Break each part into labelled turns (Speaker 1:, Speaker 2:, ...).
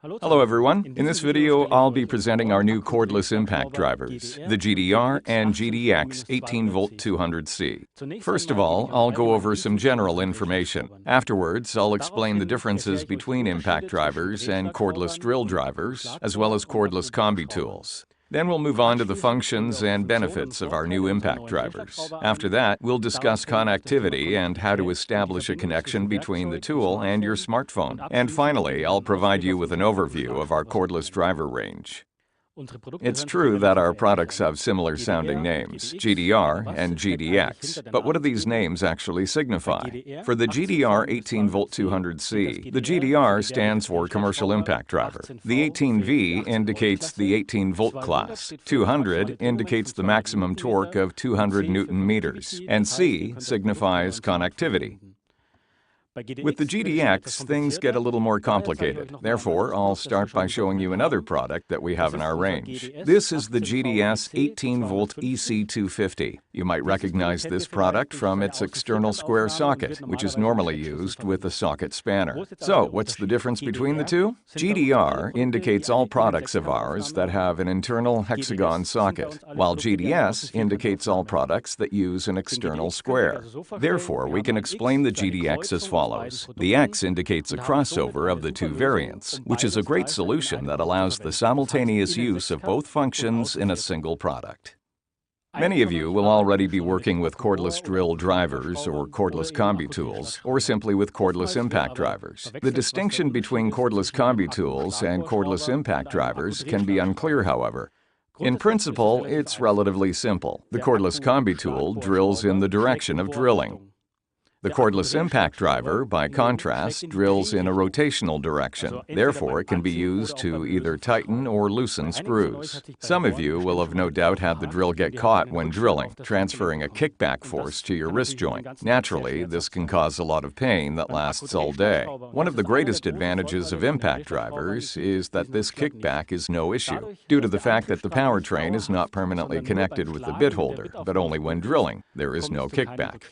Speaker 1: Hello everyone, in this video I'll be presenting our new cordless impact drivers, the GDR and GDX 18V 200C. First of all, I'll go over some general information. Afterwards, I'll explain the differences between impact drivers and cordless drill drivers, as well as cordless combi tools. Then we'll move on to the functions and benefits of our new impact drivers. After that, we'll discuss connectivity and how to establish a connection between the tool and your smartphone. And finally, I'll provide you with an overview of our cordless driver range. It's true that our products have similar sounding names, GDR and GDX, but what do these names actually signify? For the GDR 18V 200C, the GDR stands for Commercial Impact Driver. The 18V indicates the 18V class, 200 indicates the maximum torque of 200 Newton meters, and C signifies connectivity. With the GDX, things get a little more complicated. Therefore, I'll start by showing you another product that we have in our range. This is the GDS 18V EC250. You might recognize this product from its external square socket, which is normally used with a socket spanner. So, what's the difference between the two? GDR indicates all products of ours that have an internal hexagon socket, while GDS indicates all products that use an external square. Therefore, we can explain the GDX as follows. The X indicates a crossover of the two variants, which is a great solution that allows the simultaneous use of both functions in a single product. Many of you will already be working with cordless drill drivers or cordless combi tools, or simply with cordless impact drivers. The distinction between cordless combi tools and cordless impact drivers can be unclear, however. In principle, it's relatively simple. The cordless combi tool drills in the direction of drilling. The cordless impact driver, by contrast, drills in a rotational direction. Therefore, it can be used to either tighten or loosen screws. Some of you will have no doubt had the drill get caught when drilling, transferring a kickback force to your wrist joint. Naturally, this can cause a lot of pain that lasts all day. One of the greatest advantages of impact drivers is that this kickback is no issue, due to the fact that the powertrain is not permanently connected with the bit holder, but only when drilling. There is no kickback.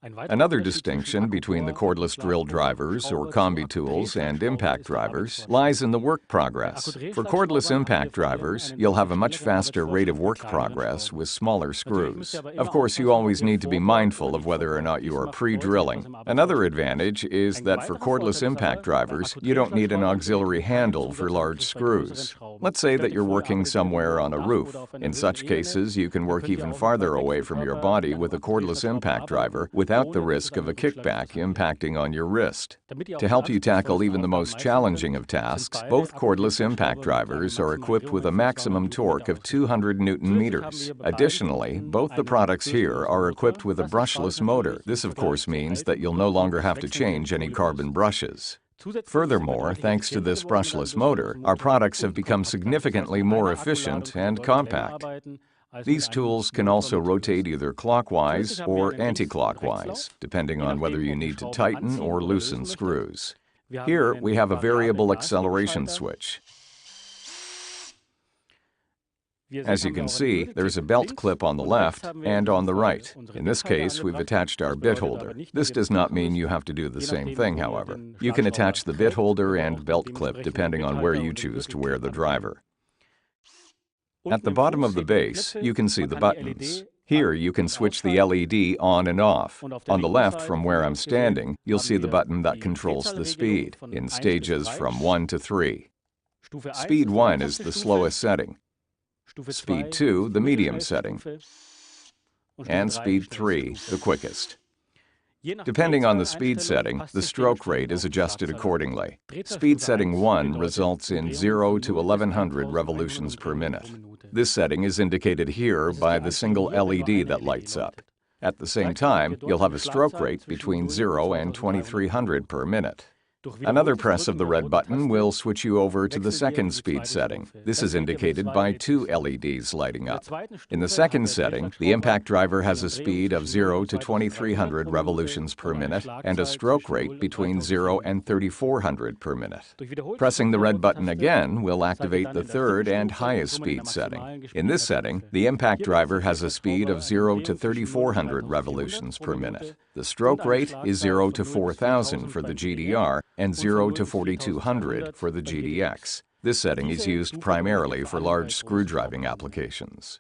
Speaker 1: Another distinction between the cordless drill drivers or combi tools and impact drivers lies in the work progress. For cordless impact drivers, you'll have a much faster rate of work progress with smaller screws. Of course, you always need to be mindful of whether or not you are pre-drilling. Another advantage is that for cordless impact drivers, you don't need an auxiliary handle for large screws. Let's say that you're working somewhere on a roof. In such cases, you can work even farther away from your body with a cordless impact driver without the risk of a kickback impacting on your wrist. To help you tackle even the most challenging of tasks, both cordless impact drivers are equipped with a maximum torque of 200 Newton meters. Additionally, both the products here are equipped with a brushless motor. This, of course, means that you'll no longer have to change any carbon brushes. Furthermore, thanks to this brushless motor, our products have become significantly more efficient and compact. These tools can also rotate either clockwise or anti-clockwise, depending on whether you need to tighten or loosen screws. Here, we have a variable acceleration switch. As you can see, there's a belt clip on the left and on the right. In this case, we've attached our bit holder. This does not mean you have to do the same thing, however. You can attach the bit holder and belt clip depending on where you choose to wear the driver. At the bottom of the base, you can see the buttons. Here, you can switch the LED on and off. On the left, from where I'm standing, you'll see the button that controls the speed, in stages from 1 to 3. Speed 1 is the slowest setting. Speed 2, the medium setting. And Speed 3, the quickest. Depending on the speed setting, the stroke rate is adjusted accordingly. Speed setting 1 results in 0 to 1100 revolutions per minute. This setting is indicated here by the single LED that lights up. At the same time, you'll have a stroke rate between 0 and 2300 per minute. Another press of the red button will switch you over to the second speed setting. This is indicated by two LEDs lighting up. In the second setting, the impact driver has a speed of 0 to 2300 revolutions per minute and a stroke rate between 0 and 3400 per minute. Pressing the red button again will activate the third and highest speed setting. In this setting, the impact driver has a speed of 0 to 3400 revolutions per minute. The stroke rate is 0 to 4000 for the GDR and 0 to 4200 for the GDX. This setting is used primarily for large screw-driving applications.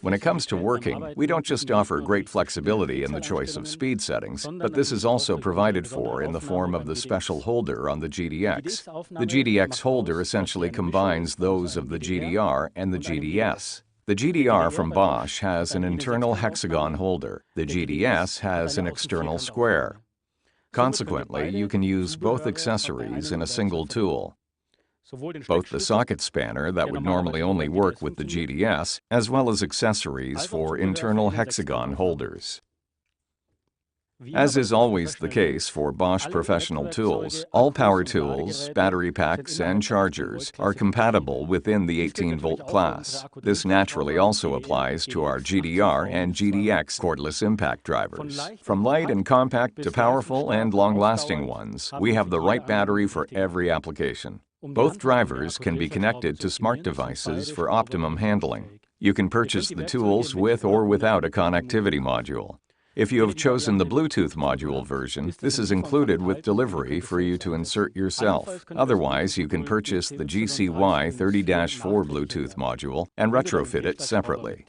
Speaker 1: When it comes to working, we don't just offer great flexibility in the choice of speed settings, but this is also provided for in the form of the special holder on the GDX. The GDX holder essentially combines those of the GDR and the GDS. The GDR from Bosch has an internal hexagon holder. The GDS has an external square. Consequently, you can use both accessories in a single tool. Both the socket spanner that would normally only work with the GDS, as well as accessories for internal hexagon holders. As is always the case for Bosch professional tools, all power tools, battery packs, and chargers are compatible within the 18-volt class. This naturally also applies to our GDR and GDX cordless impact drivers. From light and compact to powerful and long-lasting ones, we have the right battery for every application. Both drivers can be connected to smart devices for optimum handling. You can purchase the tools with or without a connectivity module. If you have chosen the Bluetooth module version, this is included with delivery for you to insert yourself. Otherwise, you can purchase the GCY30-4 Bluetooth module and retrofit it separately.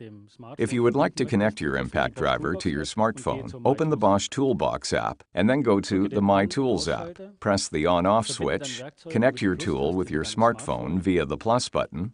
Speaker 1: If you would like to connect your impact driver to your smartphone, open the Bosch Toolbox app and then go to the My Tools app. Press the on-off switch, connect your tool with your smartphone via the plus button,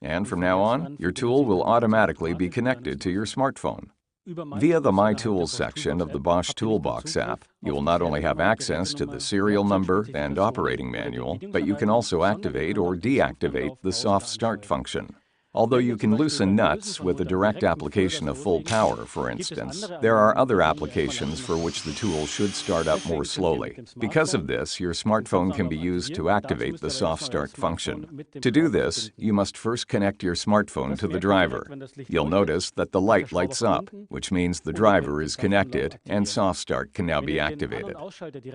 Speaker 1: and from now on, your tool will automatically be connected to your smartphone. Via the My Tools section of the Bosch Toolbox app, you will not only have access to the serial number and operating manual, but you can also activate or deactivate the soft start function. Although you can loosen nuts with a direct application of full power, for instance, there are other applications for which the tool should start up more slowly. Because of this, your smartphone can be used to activate the soft start function. To do this, you must first connect your smartphone to the driver. You'll notice that the light lights up, which means the driver is connected and soft start can now be activated.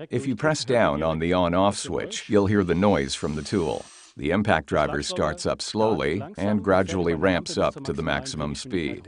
Speaker 1: If you press down on the on-off switch, you'll hear the noise from the tool. The impact driver starts up slowly and gradually ramps up to the maximum speed.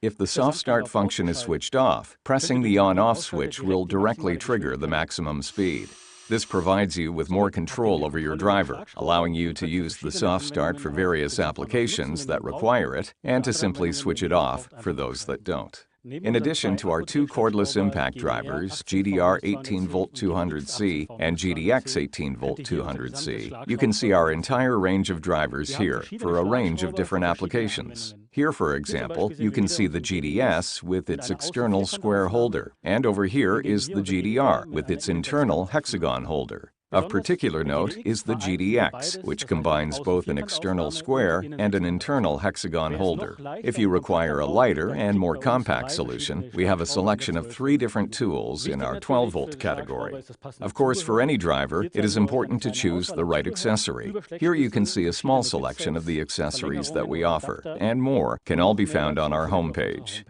Speaker 1: If the soft start function is switched off, pressing the on-off switch will directly trigger the maximum speed. This provides you with more control over your driver, allowing you to use the soft start for various applications that require it and to simply switch it off for those that don't. In addition to our two cordless impact drivers, GDR 18V 200C and GDX 18V 200C, you can see our entire range of drivers here for a range of different applications. Here, for example, you can see the GDS with its external square holder, and over here is the GDR with its internal hexagon holder. Of particular note is the GDX, which combines both an external square and an internal hexagon holder. If you require a lighter and more compact solution, we have a selection of 3 different tools in our 12-volt category. Of course, for any driver, it is important to choose the right accessory. Here you can see a small selection of the accessories that we offer, and more can all be found on our homepage.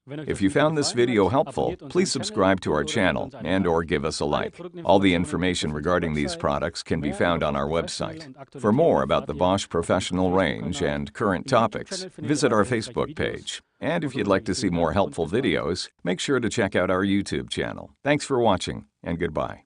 Speaker 1: If you found this video helpful, please subscribe to our channel and/or give us a like. All the information regarding these products can be found on our website. For more about the Bosch Professional range and current topics, visit our Facebook page. And if you'd like to see more helpful videos, make sure to check out our YouTube channel. Thanks for watching, and goodbye.